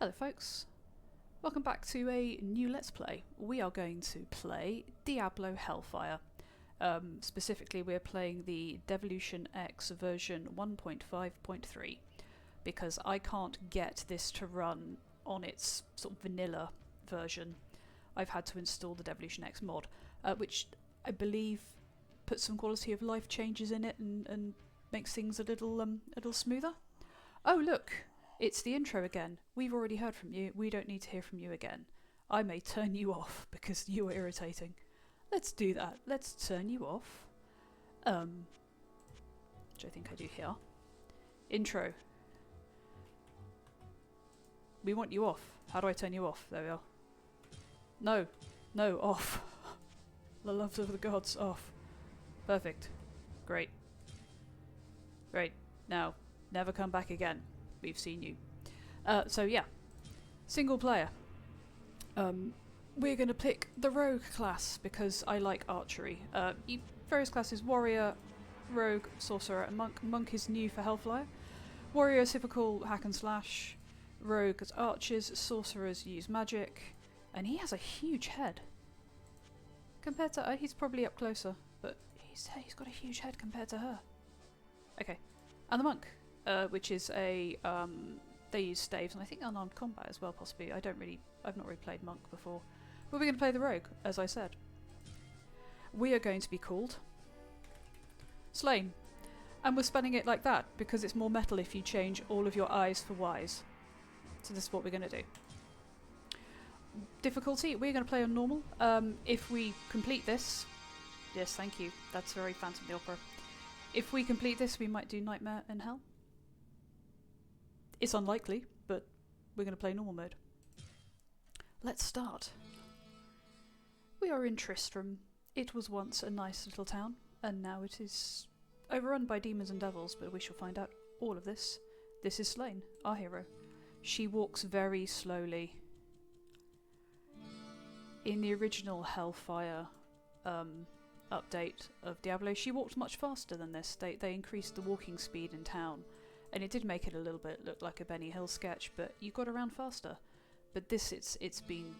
Hello folks, welcome back to a new Let's Play. We are going to play Diablo Hellfire. Specifically we're playing the Devolution X version 1.5.3 because I can't get this to run on its sort of vanilla version. I've had to install the Devolution X mod, which I believe puts some quality of life changes in it and makes things a little smoother. Oh look! It's the intro again. We've already heard from you. We don't need to hear from you again. I may turn you off because you are irritating. Let's do that. Let's turn you off. Which I think I do here. Intro. We want you off. How do I turn you off? There we are. No. No, off. The loves of the gods, off. Perfect. Great. Great. Now, never come back again. We've seen you. So yeah, single player. We're going to pick the rogue class because I like archery. Various classes: warrior, rogue, sorcerer, and monk. Monk is new for Hellfire. Warrior is typical hack and slash. Rogue is archers. Sorcerers use magic, and he has a huge head. Compared to he's probably up closer, but he's got a huge head compared to her. Okay, and the monk. Which is a they use staves and I think unarmed combat as well, possibly. I've not really played monk before, but we're going to play the rogue, as I said. We are going to be called Slaaayn, and we're spelling it like that because it's more metal if you change all of your I's for Y's. So this is what we're going to do. Difficulty: we're going to play on normal. If we complete this, yes, thank you. That's very Phantom of the Opera. If we complete this, we might do Nightmare in Hell. It's unlikely, but we're going to play normal mode. Let's start. We are in Tristram. It was once a nice little town, and now it is overrun by demons and devils, but we shall find out all of this. This is Slaaayn, our hero. She walks very slowly. In the original Hellfire update of Diablo, she walked much faster than this. They increased the walking speed in town, and it did make it a little bit look like a Benny Hill sketch, but you got around faster. But this, it's been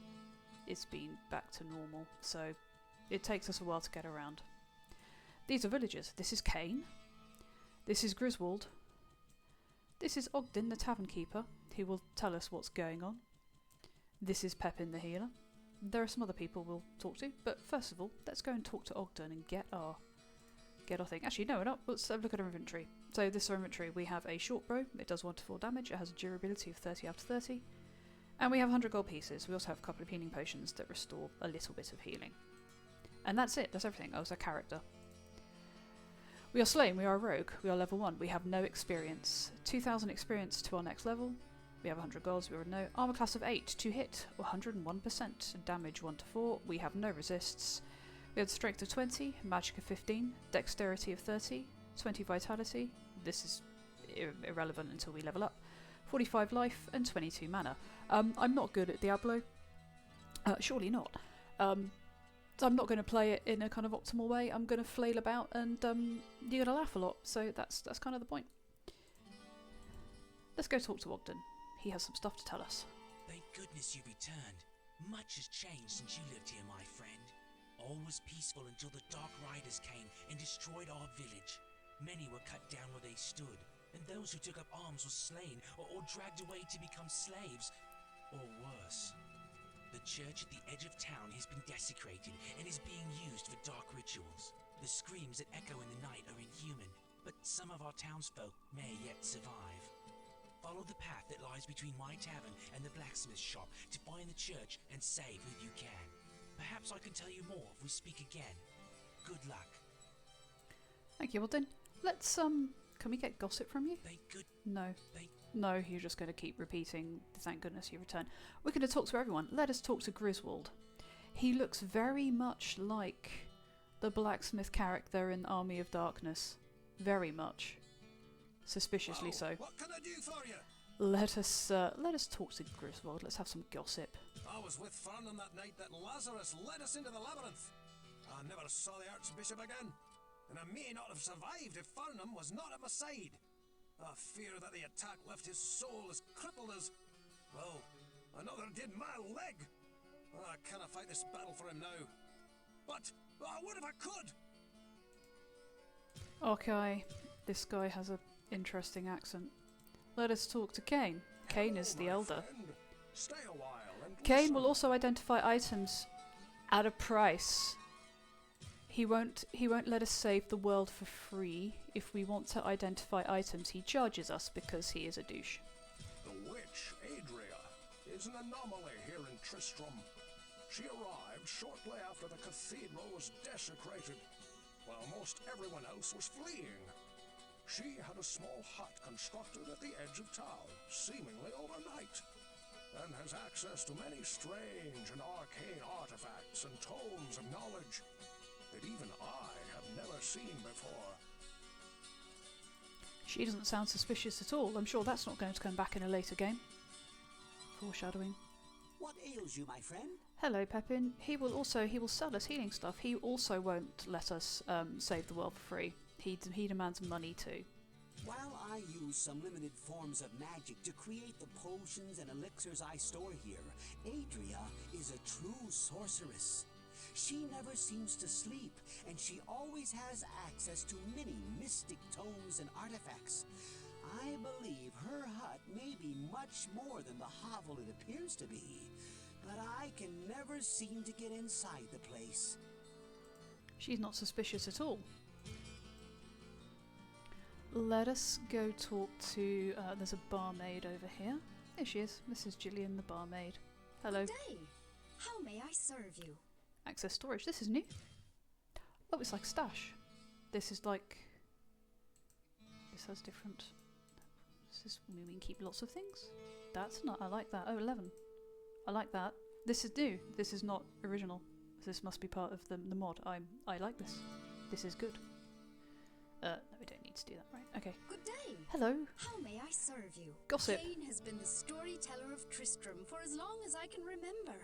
back to normal, so it takes us a while to get around. These are villagers. This is Cain. This is Griswold. This is Ogden, the tavern keeper, who will tell us what's going on. This is Pepin, the healer. There are some other people we'll talk to, but first of all, let's go and talk to Ogden and get our thing. Actually, no, we're not. Let's have a look at our inventory. So this is our inventory. We have a short bow. It does 1 to 4 damage. It has a durability of 30 out of 30. And we have 100 gold pieces. We also have a couple of healing potions that restore a little bit of healing. And that's it. That's everything. Oh, it's our character. We are Slaaayn. We are a rogue. We are level 1. We have no experience. 2,000 experience to our next level. We have 100 golds, we already know. Armour class of 8 to hit, 101%. Damage 1 to 4, we have no resists. We have strength of 20, magic of 15, dexterity of 30, 20 vitality, this is irrelevant until we level up, 45 life, and 22 mana. I'm not good at Diablo. Surely not. So I'm not going to play it in a kind of optimal way. I'm going to flail about and you're going to laugh a lot, so that's kind of the point. Let's go talk to Ogden. He has some stuff to tell us. Thank goodness you returned. Much has changed since you lived here, my friend. All was peaceful until the Dark Riders came and destroyed our village. Many were cut down where they stood, and those who took up arms were slain or dragged away to become slaves. Or worse. The church at the edge of town has been desecrated and is being used for dark rituals. The screams that echo in the night are inhuman, but some of our townsfolk may yet survive. Follow the path that lies between my tavern and the blacksmith shop to find the church and save who you can. Perhaps I can tell you more if we speak again. Good luck. Thank you, Ogden. Let's, can we get gossip from you? No. No, you're just going to keep repeating, thank goodness you returned. We're going to talk to everyone. Let us talk to Griswold. He looks very much like the blacksmith character in Army of Darkness. Very much. Suspiciously so. What can I do for you? Let us talk to Griswold. Let's have some gossip. I was with Farnham that night that Lazarus led us into the labyrinth. I never saw the Archbishop again, and I may not have survived if Farnham was not at my side. I fear that the attack left his soul as crippled as... Whoa, another did my leg! Oh, I cannot fight this battle for him now. But, what if I could? Okay, this guy has an interesting accent. Let us talk to Kane. Kane is the elder. Friend. Stay a while and Kane listen. will also identify items at a price. He won't let us save the world for free. If we want to identify items, he charges us because he is a douche. The witch, Adria, is an anomaly here in Tristram. She arrived shortly after the cathedral was desecrated, while most everyone else was fleeing. She had a small hut constructed at the edge of town, seemingly overnight, and has access to many strange and arcane artifacts and tomes of knowledge that even I have never seen before. She doesn't sound suspicious at all. I'm sure that's not going to come back in a later game. Foreshadowing. What ails you, my friend? Hello, Pepin. He will sell us healing stuff. He also won't let us save the world for free. He demands money too. While I use some limited forms of magic to create the potions and elixirs I store here, Adria is a true sorceress. She never seems to sleep, and she always has access to many mystic tomes and artifacts. I believe her hut may be much more than the hovel it appears to be, but I can never seem to get inside the place. She's not suspicious at all. Let us go talk to... there's a barmaid over here. There she is. This is Gillian, the barmaid. Hello. Good day. How may I serve you? Access storage. This is new. Oh, it's like stash. This is like... This has different... This is... We can keep lots of things. That's not... I like that. Oh, 11. I like that. This is new. This is not original. This must be part of the mod. I like this. This is good. No, we don't need to do that, right? Okay. Good day. Hello. How may I serve you? Gossip. Kane has been the storyteller of Tristram for as long as I can remember.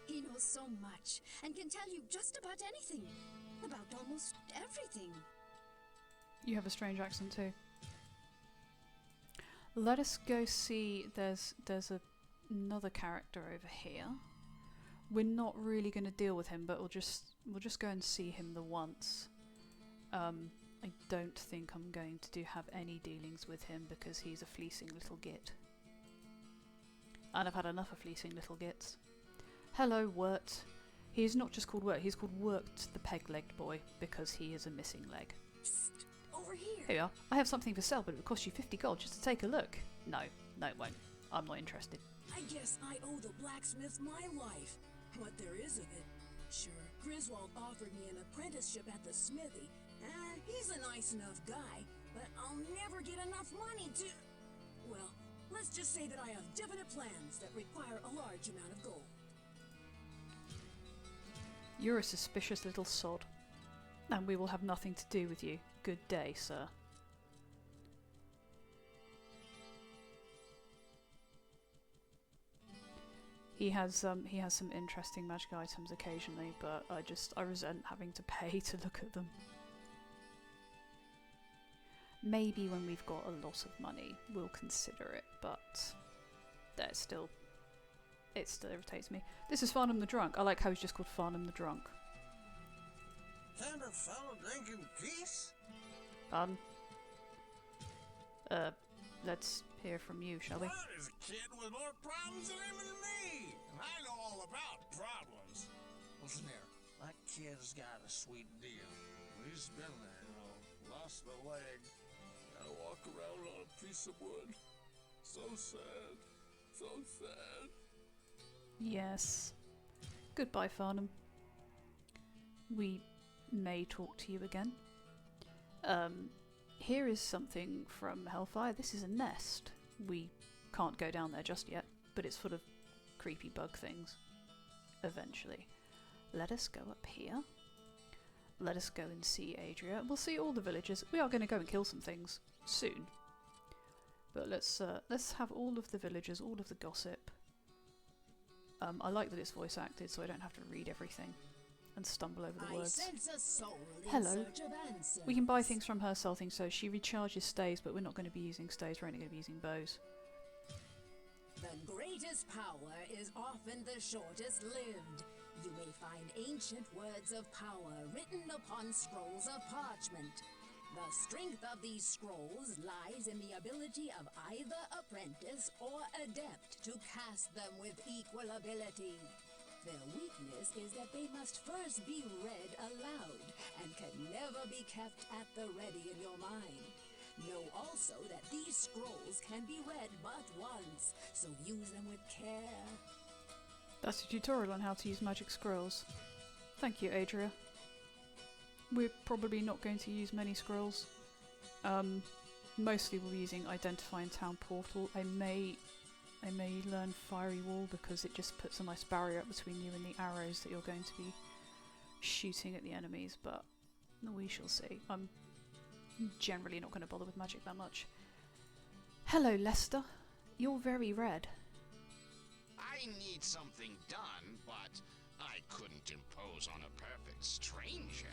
He knows so much and can tell you just about anything. About almost everything. You have a strange accent too. Let us go see. There's another character over here. We're not really going to deal with him, but we'll just go and see him the once. I don't think I'm going to have any dealings with him because he's a fleecing little git. And I've had enough of fleecing little gits. Hello, Wirt. He's not just called Wirt, he's called Wirt the peg-legged boy because he is a missing leg. Psst, over here. Here you are. I have something for sale, but it will cost you 50 gold just to take a look. No, it won't. I'm not interested. I guess I owe the blacksmith my life. What there is of it. Sure, Griswold offered me an apprenticeship at the smithy. He's a nice enough guy, but I'll never get enough money to... Well, let's just say that I have definite plans that require a large amount of gold. You're a suspicious little sod, and we will have nothing to do with you. Good day, sir. He has some interesting magic items occasionally, but I resent having to pay to look at them. Maybe when we've got a lot of money, we'll consider it, but it still irritates me. This is Farnham the Drunk. I like how he's just called Farnham the Drunk. Can't a fellow drink in peace? Pardon? Let's hear from you, shall we? Well, there's a kid with more problems than him and me, and I know all about problems. Listen here, that kid's got a sweet deal. He's been there, lost a leg. Gotta walk around on a piece of wood. So sad. So sad. Yes. Goodbye, Farnham. We may talk to you again. Here is something from Hellfire. This is a nest. We can't go down there just yet, but it's full of creepy bug things. Eventually. Let us go up here. Let us go and see Adria. We'll see all the villagers. We are going to go and kill some things soon. But let's have all of the villagers, all of the gossip. I like that it's voice acted, so I don't have to read everything and stumble over the words. Hello. We can buy things from her, sell things, so she recharges stays, but we're not going to be using stays, we're only going to be using bows. The greatest power is often the shortest lived. You may find ancient words of power written upon scrolls of parchment. The strength of these scrolls lies in the ability of either apprentice or adept to cast them with equal ability. Their weakness is that they must first be read aloud and can never be kept at the ready in your mind. Know also that these scrolls can be read but once, so use them with care. That's a tutorial on how to use magic scrolls. Thank you, Adria. We're probably not going to use many scrolls. Mostly we'll be using Identify and Town Portal. I may learn Fiery Wall because it just puts a nice barrier up between you and the arrows that you're going to be shooting at the enemies, but we shall see. I'm generally not going to bother with magic that much. Hello, Lester. You're very red. I need something done, but I couldn't impose on a perfect stranger.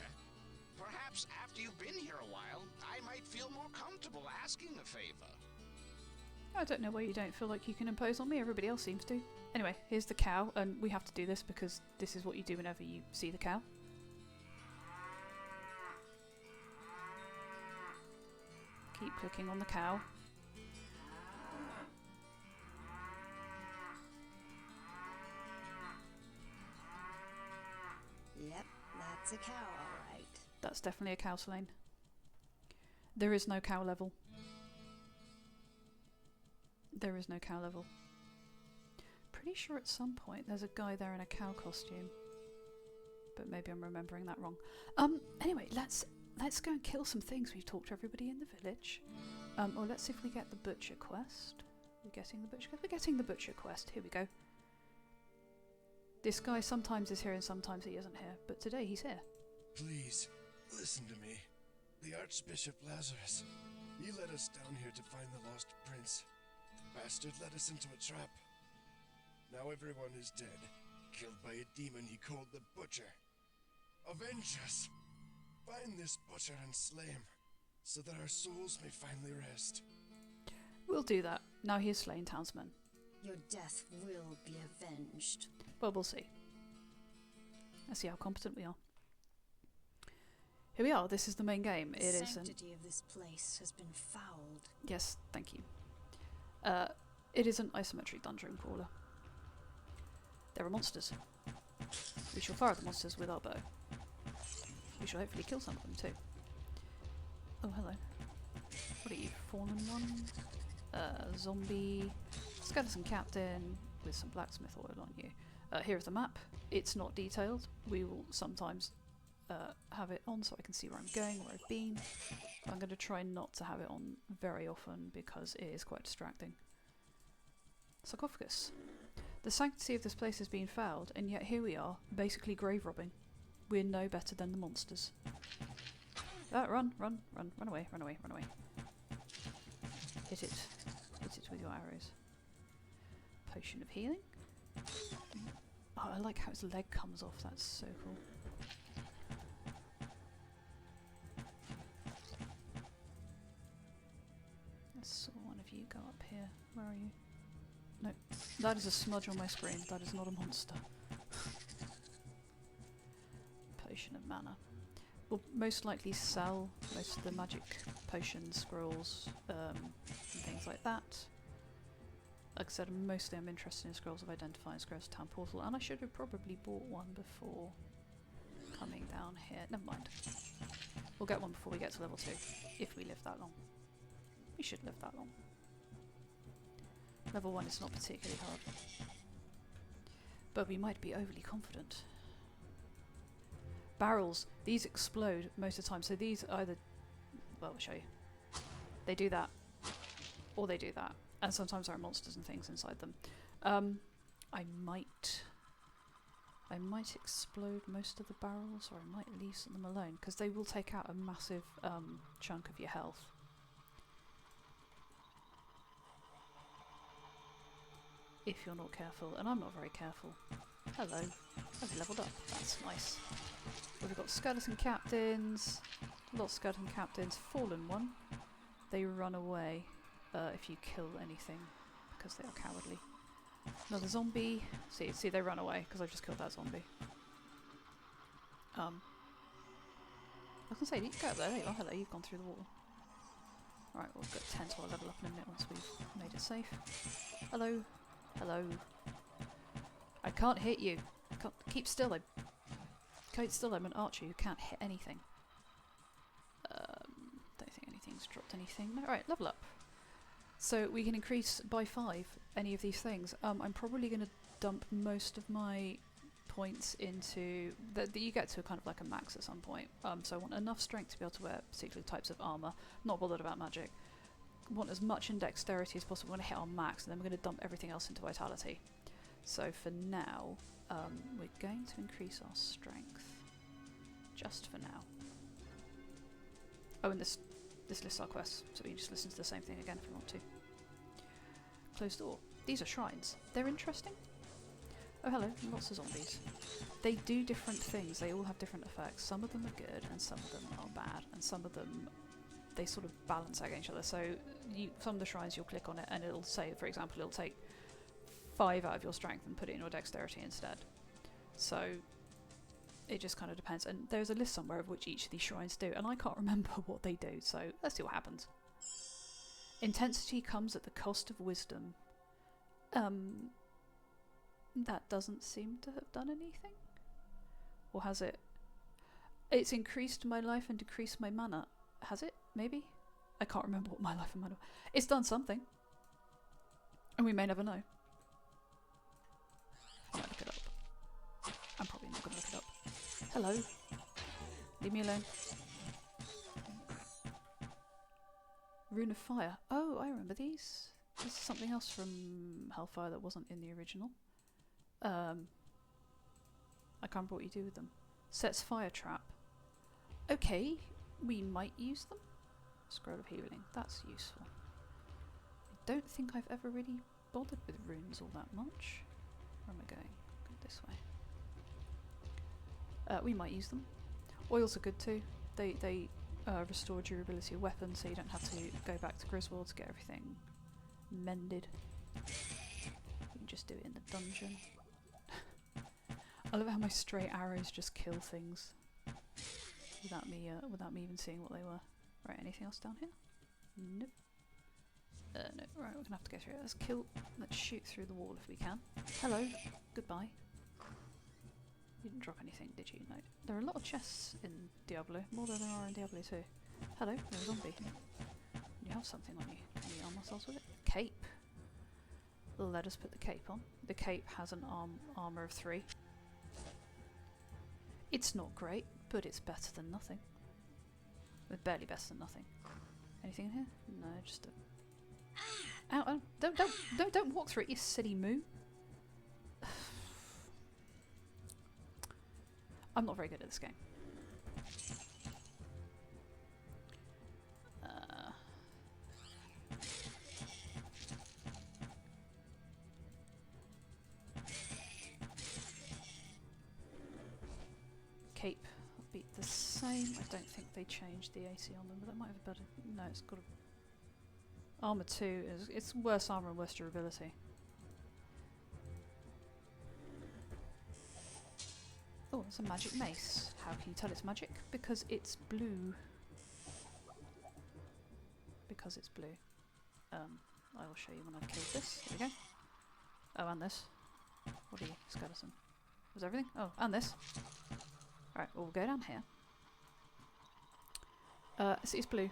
Perhaps after you've been here a while, I might feel more comfortable asking a favor. I don't know why you don't feel like you can impose on me. Everybody else seems to. Anyway, here's the cow, and we have to do this because this is what you do whenever you see the cow. Keep clicking on the cow. Yep, that's a cow, all right. That's definitely a cow Slaaayn. There is no cow level. There is no cow level. Pretty sure at some point there's a guy there in a cow costume. But maybe I'm remembering that wrong. Anyway, let's go and kill some things. We've talked to everybody in the village. Or let's see if we get the butcher quest. We're getting the butcher quest. We're getting the butcher quest. Here we go. This guy sometimes is here and sometimes he isn't here. But today he's here. Please, listen to me. The Archbishop Lazarus. He led us down here to find the lost prince. The bastard led us into a trap. Now everyone is dead, killed by a demon he called the Butcher. Avenge us! Find this butcher and slay him, so that our souls may finally rest. We'll do that. Now he is slain, townsman. Your death will be avenged. Well, we'll see. Let's see how competent we are. Here we are. This is the main game. The sanctity of this place has been fouled. Yes, thank you. It is an isometric dungeon crawler. There are monsters. We shall fire at the monsters with our bow. We shall hopefully kill some of them too. Oh, hello. What are you? Fallen one? Zombie. Skeleton captain with some blacksmith oil on you. Here's the map. It's not detailed. We will sometimes have it on so I can see where I'm going, where I've been. I'm going to try not to have it on very often because it is quite distracting. Sarcophagus. The sanctity of this place has been fouled, and yet here we are, basically grave robbing. We're no better than the monsters. Run away. Hit it with your arrows. Potion of healing. Oh, I like how its leg comes off, that's so cool. I saw one of you go up here. Where are you? No, that is a smudge on my screen. That is not a monster. Potion of mana. We'll most likely sell most of the magic potions, scrolls, and things like that. Like I said, mostly I'm interested in scrolls of Identify and scrolls of Town Portal, and I should have probably bought one before coming down here. Never mind. We'll get one before we get to level 2, if we live that long. We should live that long. Level 1 is not particularly hard. But we might be overly confident. Barrels. These explode most of the time. So these either... Well, I'll show you. They do that. Or they do that. And sometimes there are monsters and things inside them. I might explode most of the barrels, or I might leave some of them alone, because they will take out a massive chunk of your health. If you're not careful, and I'm not very careful. Hello, I've leveled up, that's nice. We've got skeleton captains, lots of skeleton captains, fallen one. They run away if you kill anything, because they are cowardly. Another zombie. See, they run away because I've just killed that zombie. I was gonna say, did you go up there? There you are. Hello, you've gone through the wall. Right, we'll get 10 to our level up in a minute once we've made it safe. Hello. Hello. I can't hit you. Keep still. I'm an archer. You can't hit anything. Don't think anything's dropped anything. No, right, level up. So we can increase by 5 any of these things. I'm probably going to dump most of my points into... you get to kind of like a max at some point. So I want enough strength to be able to wear particular types of armour. Not bothered about magic. Want as much in dexterity as possible. We're going to hit our max, and then we're going to dump everything else into vitality. So for now, we're going to increase our strength. Just for now. Oh, and this lists our quests, so we can just listen to the same thing again if we want to. Closed door. These are shrines. They're interesting. Oh, hello. Lots of zombies. They do different things. They all have different effects. Some of them are good, and some of them are bad, and some of them, they sort of balance out against each other. So some of the shrines, you'll click on it, and it'll say, for example, it'll take 5 out of your strength and put it in your dexterity instead. So it just kind of depends. And there's a list somewhere of which each of these shrines do, and I can't remember what they do, so let's see what happens. Intensity comes at the cost of wisdom. That doesn't seem to have done anything. Or has it? It's increased my life and decreased my mana. Has it? Maybe? I can't remember what my life and mana... It's done something. And we may never know. I might look it up. I'm probably not going to look it up. Hello. Leave me alone. Rune of Fire. Oh, I remember these. This is something else from Hellfire that wasn't in the original. I can't remember what you do with them. Sets fire trap. Okay, we might use them. Scroll of Healing. That's useful. I don't think I've ever really bothered with runes all that much. Where am I going? Go this way. We might use them. Oils are good too. They restore durability of weapons, so you don't have to go back to Griswold to get everything mended. You can just do it in the dungeon. I love how my stray arrows just kill things without me even seeing what they were. Right, anything else down here? Nope. No. Right, we're gonna have to go through it. Let's shoot through the wall if we can. Hello. Goodbye. You didn't drop anything, did you? No. There are a lot of chests in Diablo, more than there are in Diablo 2. Hello, there's a zombie. You have something on you. Can we arm ourselves with it? Cape. Let us put the cape on. The cape has an armour of 3. It's not great, but it's better than nothing. It's barely better than nothing. Anything in here? No, just a... Ow, oh, don't walk through it, you silly moo. I'm not very good at this game. Cape will be the same. I don't think they changed the AC on them, but that might have a better... No, it's got a... Armour 2 is... It's worse armour and worse durability. Oh, it's a magic mace. How can you tell it's magic? Because it's blue. Because it's blue. I will show you when I've killed this. There we go. Oh, and this. What are you, skeleton? Was everything? Oh, and this. Alright, well, we'll go down here. It's blue.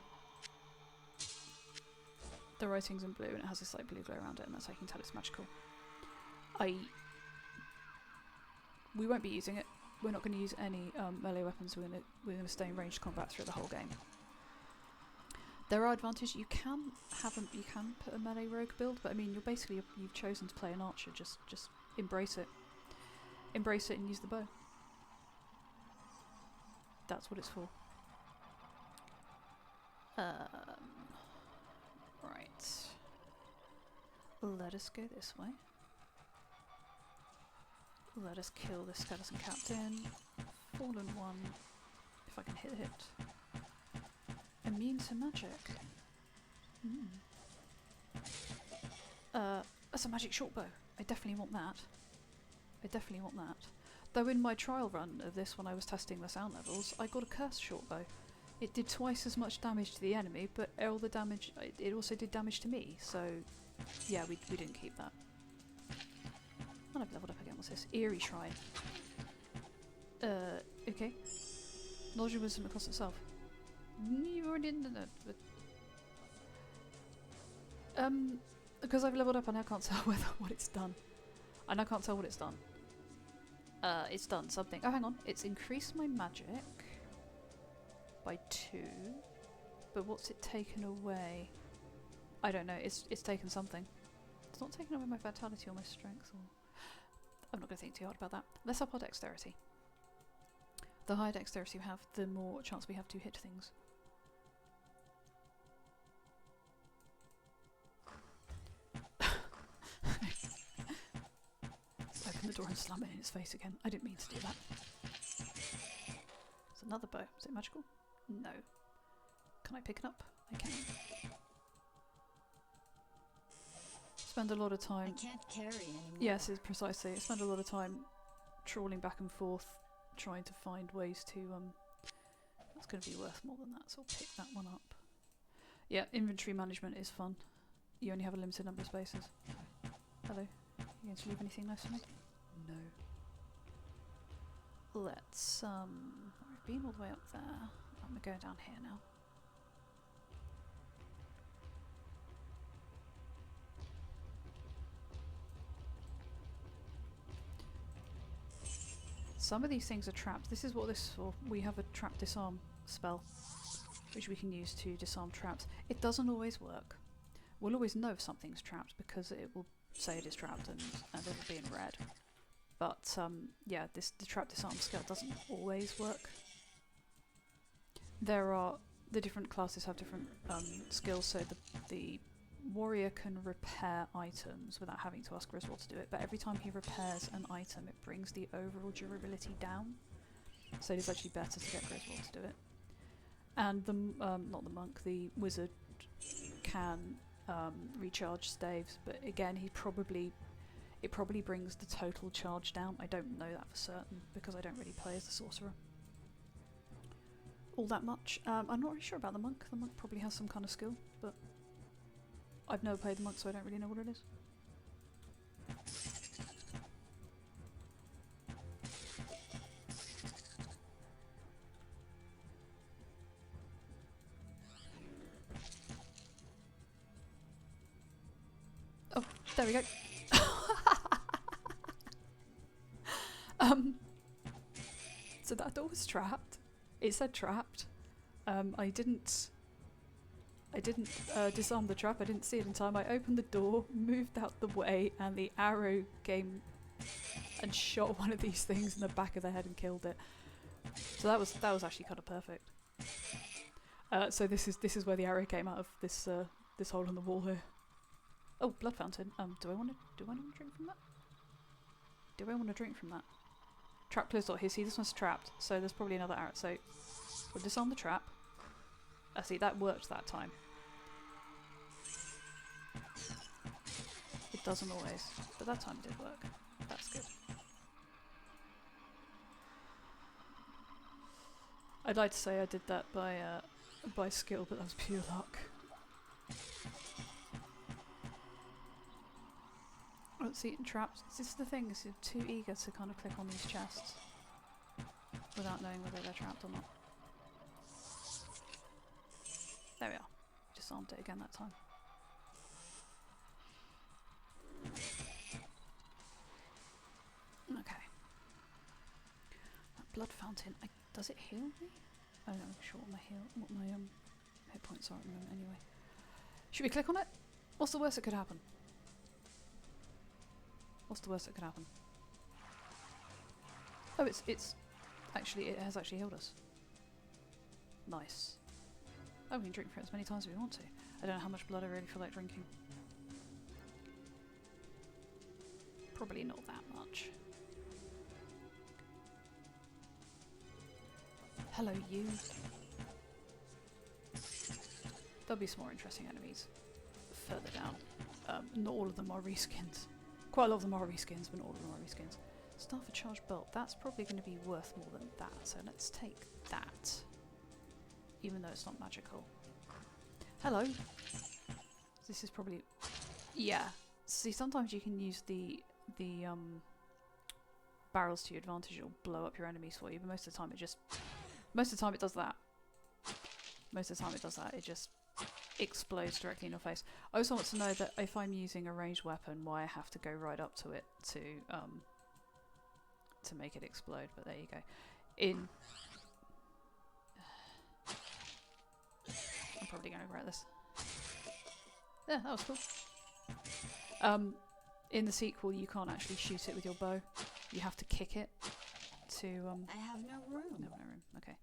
The writing's in blue and it has this like blue glow around it, and that's how you can tell it's magical. We won't be using it. We're not going to use any melee weapons. We're going to stay in ranged combat through the whole game. There are advantages. You can put a melee rogue build, but I mean, you've chosen to play an archer. Just embrace it. Embrace it and use the bow. That's what it's for. Right. Let us go this way. Let us kill this skeleton captain. Fallen one. If I can hit it. Immune to magic. That's a magic short bow. I definitely want that. I definitely want that. Though in my trial run of this, when I was testing the sound levels, I got a cursed short bow. It did twice as much damage to the enemy, but all the damage, it also did damage to me, so yeah, we didn't keep that. And I've leveled up again. What's this? Eerie Shrine. Okay. Knowledge and wisdom across itself. You already did that, but because I've leveled up, I now can't tell what it's done. I now can't tell what it's done. It's done something. Oh, hang on. It's increased my magic by 2, but what's it taken away? I don't know. It's taken something. It's not taken away my vitality or my strength, or I'm not going to think too hard about that. Let's up our dexterity. The higher dexterity we have, the more chance we have to hit things. Open the door and slam it in its face again. I didn't mean to do that. It's another bow. Is it magical? No. Can I pick it up? I can. Spend a lot of time. I can't carry anymore. Yes, it's precisely. I spend a lot of time trawling back and forth, trying to find ways to. That's going to be worth more than that, so I'll pick that one up. Yeah, inventory management is fun. You only have a limited number of spaces. Hello. You going to leave anything nice for me? No. Let's we've been all the way up there. I'm gonna go down here now. Some of these things are trapped. This is what this is for. We have a trap disarm spell, which we can use to disarm traps. It doesn't always work. We'll always know if something's trapped because it will say it is trapped and it'll be in red. But yeah, the trap disarm skill doesn't always work. The different classes have different skills, so the warrior can repair items without having to ask Griswold to do it, but every time he repairs an item it brings the overall durability down, so it is actually better to get Griswold to do it. And the not the monk, the wizard can recharge staves, but again it probably brings the total charge down. I don't know that for certain because I don't really play as the sorcerer all that much. I'm not really sure about the monk. The monk probably has some kind of skill, but I've never played the monk, so I don't really know what it is. Oh, there we go. So that door was trapped. It said trapped. I didn't disarm the trap. I didn't see it in time. I opened the door, moved out the way, and the arrow came and shot one of these things in the back of the head and killed it. So that was actually kind of perfect. So this is where the arrow came out of this this hole in the wall here. Oh, blood fountain. Do I want to drink from that? Do I want to drink from that? Trap closed door. Here, see, this one's trapped, so there's probably another arrow. So we'll disarm the trap. See, that worked that time. It doesn't always, but that time it did work. That's good. I'd like to say I did that by skill, but that was pure luck. Let's see, traps. This is the thing, is you're too eager to kind of click on these chests without knowing whether they're trapped or not. There we are. Disarmed it again that time. Okay. That blood fountain. Does it heal me? I don't know. I'm sure what my hit points are at the moment. Anyway, should we click on it? What's the worst that could happen? What's the worst that could happen? Oh, it's actually, it has actually healed us. Nice. Oh, we can drink for it as many times as we want to. I don't know how much blood I really feel like drinking. Probably not that much. Hello, you. There'll be some more interesting enemies further down. Not all of them are reskins. Quite a lot of them are reskins, but not all of them are reskins. Staff a charged bolt. That's probably going to be worth more than that, so let's take that. Even though it's not magical. Hello. This is probably... Yeah. See, sometimes you can use the barrels to your advantage. It'll blow up your enemies for you, but most of the time it just... Most of the time it does that. Most of the time it does that. It just explodes directly in your face. I also want to know that if I'm using a ranged weapon, why I have to go right up to it to make it explode, but there you go. I'm probably going to regret this. Yeah, that was cool. In the sequel, you can't actually shoot it with your bow. You have to kick it to... I have no room. No room. Okay.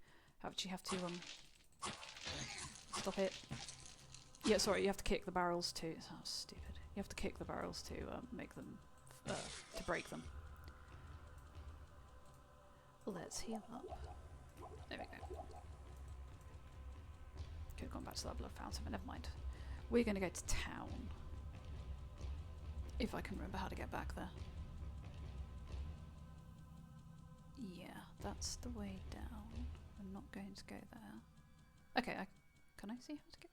You have to stop it. Yeah, sorry. You have to kick the barrels to... Oh, stupid. You have to kick the barrels to make them to break them. Let's heal up. There we go. Could have gone back to that blood fountain, but never mind. We're going to go to town. If I can remember how to get back there. Yeah, that's the way down. I'm not going to go there. Okay, can I see how to get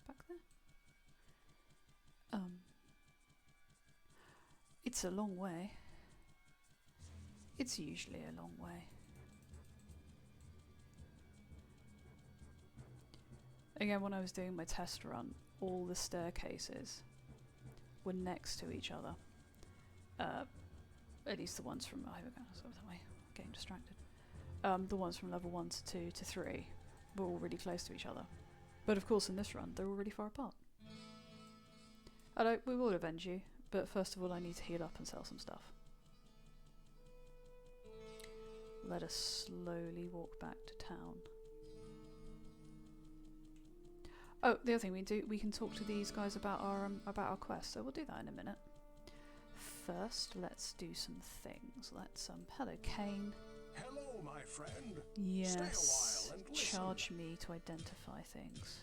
back there? It's a long way. It's usually a long way. Again, when I was doing my test run, all the staircases were next to each other. At least the ones from... I was sort of that way, getting distracted. The ones from level 1 to 2 to 3 were all really close to each other. But of course in this run, they're all really far apart. We will avenge you, but first of all I need to heal up and sell some stuff. Let us slowly walk back to town. Oh, the other thing we can talk to these guys about our quest, so we'll do that in a minute. First, let's do some things. Let's hello Kane. Hello, my friend. Yes. Stay a while and listen. Charge me to identify things.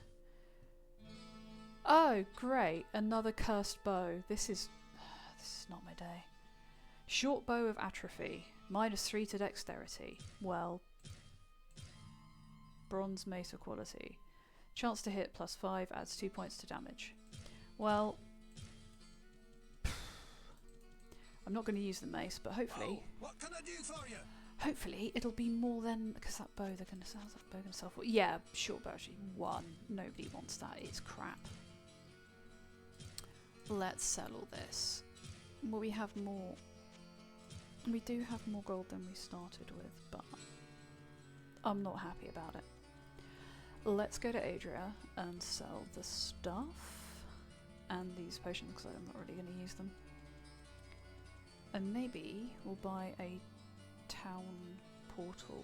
Oh, great! Another cursed bow. This is not my day. Short bow of atrophy. -3 to dexterity. Well, bronze mace quality. Chance to hit +5 adds 2 points to damage. Well, I'm not going to use the mace, but hopefully... Oh, what can I do for you? Hopefully it'll be more than... Because that bow, they're going to sell that bow going to sell for... Yeah, short bow actually. 1. Nobody wants that. It's crap. Let's sell all this. Well, we have more... We do have more gold than we started with, but I'm not happy about it. Let's go to Adria and sell the stuff and these potions because I'm not really going to use them. And maybe we'll buy a town portal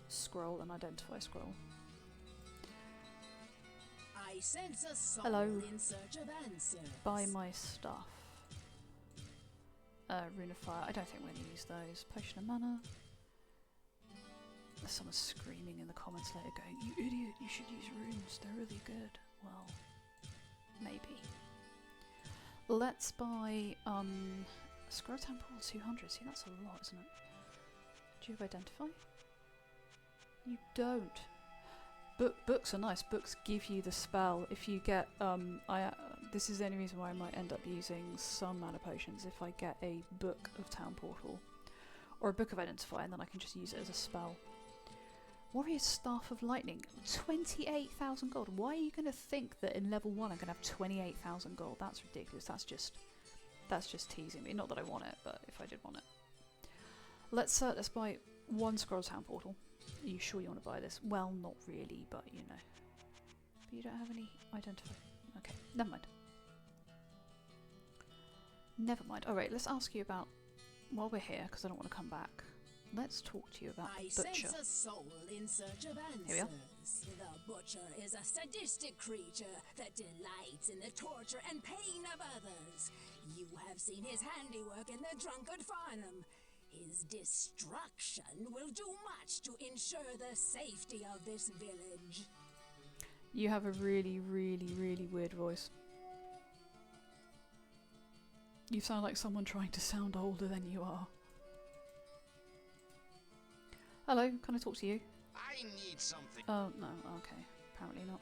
scroll and identify scroll. I sense a soul Hello. in search of answers. Buy my stuff. Rune of Fire. I don't think we're going to use those. Potion of Mana. There's someone screaming in the comments later going, "You idiot, you should use runes, they're really good." Well, maybe. Let's buy Scroll Temple 200. See, that's a lot, isn't it? Do you have Identify? You don't. Books are nice. Books give you the spell. If you get this is the only reason why I might end up using some mana potions if I get a book of Town Portal or a book of Identify, and then I can just use it as a spell. Warrior's Staff of Lightning, 28,000 gold. Why are you going to think that in level 1 I'm going to have 28,000 gold? That's ridiculous. That's just teasing me. Not that I want it, but if I did want it. Let's buy 1 Scroll Town Portal. Are you sure you want to buy this? Well, not really, but you know. But you don't have any Identify. Okay, never mind. Never mind. Alright, let's ask you about, while we're here, because I don't want to come back, let's talk to you about the Butcher. I sense a soul in search of answers. Here we are. The Butcher is a sadistic creature that delights in the torture and pain of others. You have seen his handiwork in the Drunkard Farnham. His destruction will do much to ensure the safety of this village. You have a really, really, really weird voice. You sound like someone trying to sound older than you are. Hello, can I talk to you? I need something. Oh, no, okay. Apparently not.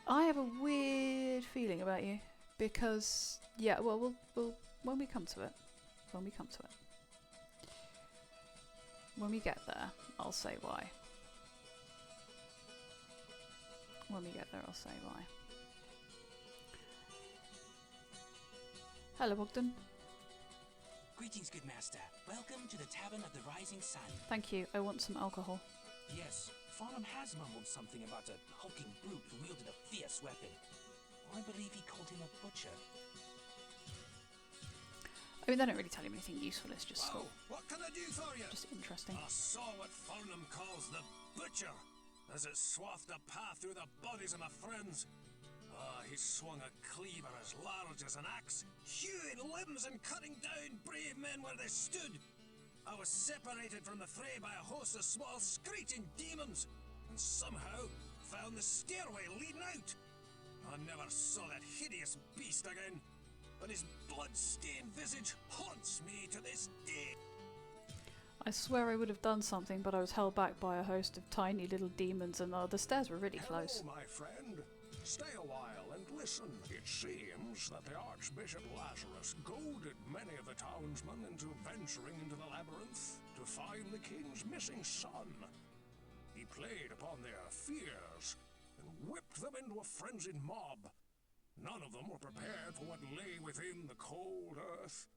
I have a weird feeling about you. Because, yeah, well, we'll when we come to it. When we come to it. When we get there, I'll say why. When we get there, I'll say why. Hello, Ogden. Greetings, good master. Welcome to the Tavern of the Rising Sun. Thank you. I want some alcohol. Yes, Farnham has mumbled something about a hulking brute who wielded a fierce weapon. I believe he called him a butcher. I mean, they don't really tell him anything useful. It's just sort of What can I do for you? just interesting. I saw what Farnham calls the butcher, as it swathed a path through the bodies of my friends. He swung a cleaver as large as an axe, hewing limbs and cutting down brave men where they stood. I was separated from the fray by a host of small screeching demons, and somehow found the stairway leading out. I never saw that hideous beast again, but his blood-stained visage haunts me to this day. I swear I would have done something, but I was held back by a host of tiny little demons, and the stairs were really close. Hello, my friend. Stay a while and listen. It seems that the Archbishop Lazarus goaded many of the townsmen into venturing into the labyrinth to find the king's missing son. He played upon their fears and whipped them into a frenzied mob. None of them were prepared for what lay within the cold earth.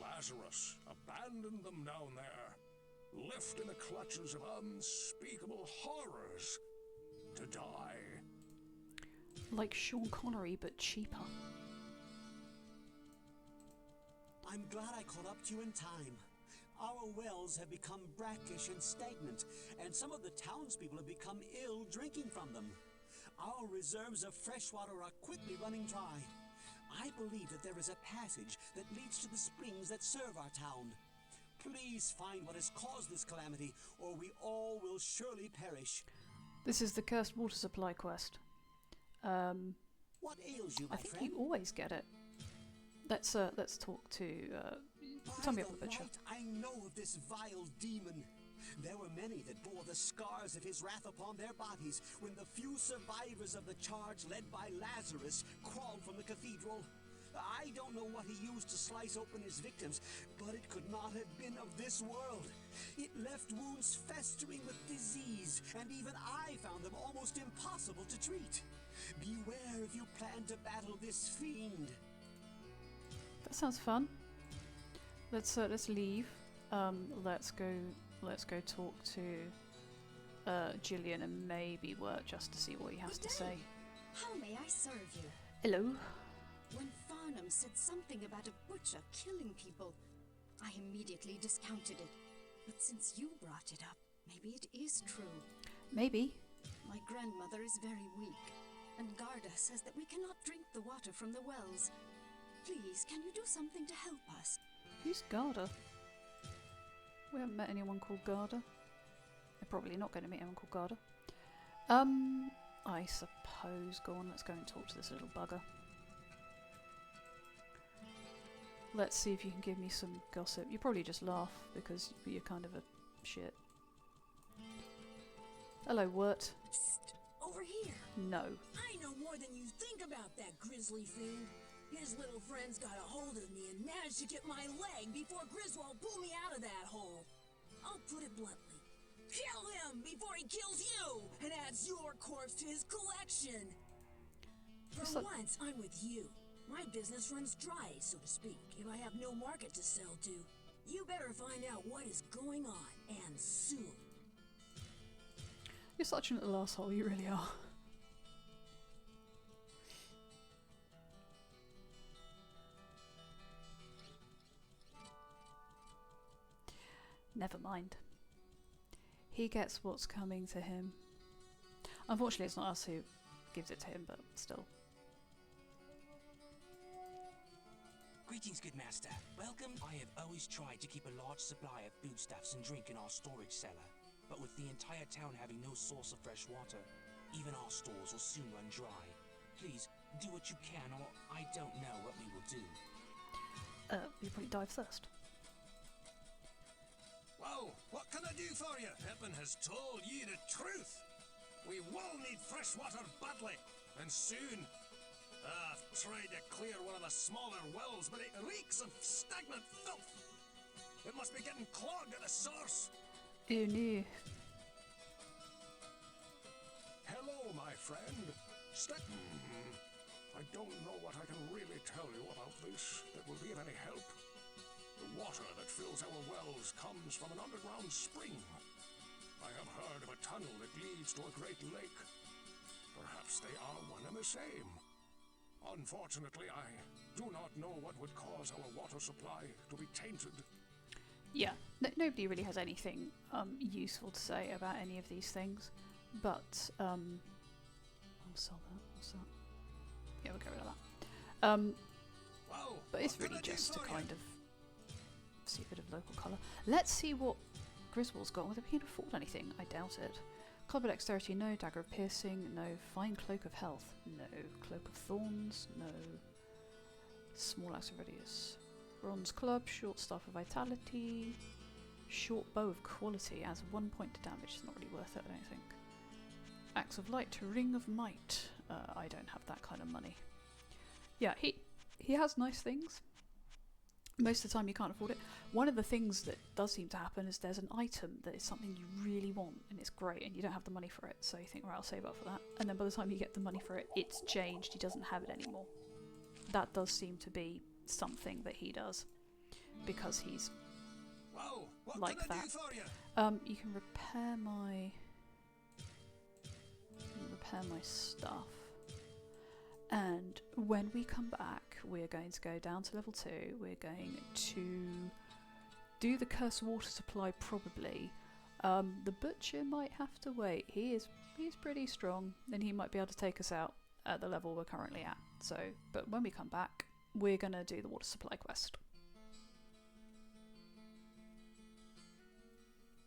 Lazarus abandoned them down there, left in the clutches of unspeakable horrors to die. Like Sean Connery, but cheaper. I'm glad I caught up to you in time. Our wells have become brackish and stagnant, and some of the townspeople have become ill drinking from them. Our reserves of fresh water are quickly running dry. I believe that there is a passage that leads to the springs that serve our town. Please find what has caused this calamity, or we all will surely perish. This is the cursed water supply quest. What ails you, my I think friend? you always get it. Let's talk to tell me about the butcher. Light, I know of this vile demon. There were many that bore the scars of his wrath upon their bodies when the few survivors of the charge led by Lazarus crawled from the cathedral. I don't know what he used to slice open his victims, but it could not have been of this world. It left wounds festering with disease, and even I found them almost impossible to treat. Beware if you plan to battle this fiend. That sounds fun. Let's leave. Let's go talk to Gillian and maybe Wirt just to see what he has to say. How may I serve you? Hello. When Farnham said something about a butcher killing people, I immediately discounted it. But since you brought it up, maybe it is true. Maybe. My grandmother is very weak, and Garda says that we cannot drink the water from the wells. Please, can you do something to help us? Who's Garda? We haven't met anyone called Garda. They're probably not going to meet anyone called Garda. I suppose. Go on, let's go and talk to this little bugger. Let's see if you can give me some gossip. You probably just laugh because you're kind of a shit. Hello, Wirt. Psst, over here. No. I know more than you think about that grisly fiend. His little friends got a hold of me and managed to get my leg before Griswold pulled me out of that hole. I'll put it bluntly. Kill him before he kills you and adds your corpse to his collection. For once, I'm with you. My business runs dry, so to speak, if I have no market to sell to. You better find out what is going on, and soon. You're such a little asshole, you really are. Never mind. He gets what's coming to him. Unfortunately, it's not us who gives it to him, but still. Greetings, good master. Welcome. I have always tried to keep a large supply of foodstuffs and drink in our storage cellar. But with the entire town having no source of fresh water, even our stores will soon run dry. Please, Do what you can, or I don't know what we will do. You probably die of thirst. Well, what can I do for you? Pippin has told you the truth. We will need fresh water badly, and soon. I've tried to clear one of the smaller wells, but it reeks of stagnant filth. It must be getting clogged at the source. Oh no. Hello, my friend. I don't know what I can really tell you about this that will be of any help. The water that fills our wells comes from an underground spring. I have heard of a tunnel that leads to a great lake. Perhaps they are one and the same. Unfortunately, I do not know what would cause our water supply to be tainted. Yeah, nobody really has anything useful to say about any of these things, but I'll sell that. What's that? Yeah, we'll get rid of that. Wow, but it's really just to kind of see a bit of local colour. Let's see what Griswold's got. Whether he can afford anything, I doubt it. Club of Dexterity, no. Dagger of Piercing, no. Fine Cloak of Health, no. Cloak of Thorns, no. Small Axe of Radius. Bronze Club, Short Staff of Vitality, Short Bow of Quality adds 1 point to damage. It's not really worth it, I don't think. Axe of Light, Ring of Might. I don't have that kind of money. Yeah, he has nice things. Most of the time you can't afford it. One of the things that does seem to happen is there's an item that is something you really want and it's great and you don't have the money for it, so you think, right, I'll save up for that. And then by the time you get the money for it, it's changed, he doesn't have it anymore. That does seem to be something that he does because he's like that. You can repair my stuff, and when we come back we're going to go down to level 2. We're going to do the cursed water supply probably. The butcher might have to wait. He's pretty strong and he might be able to take us out at the level we're currently at. So, but when we come back we're going to do the water supply quest.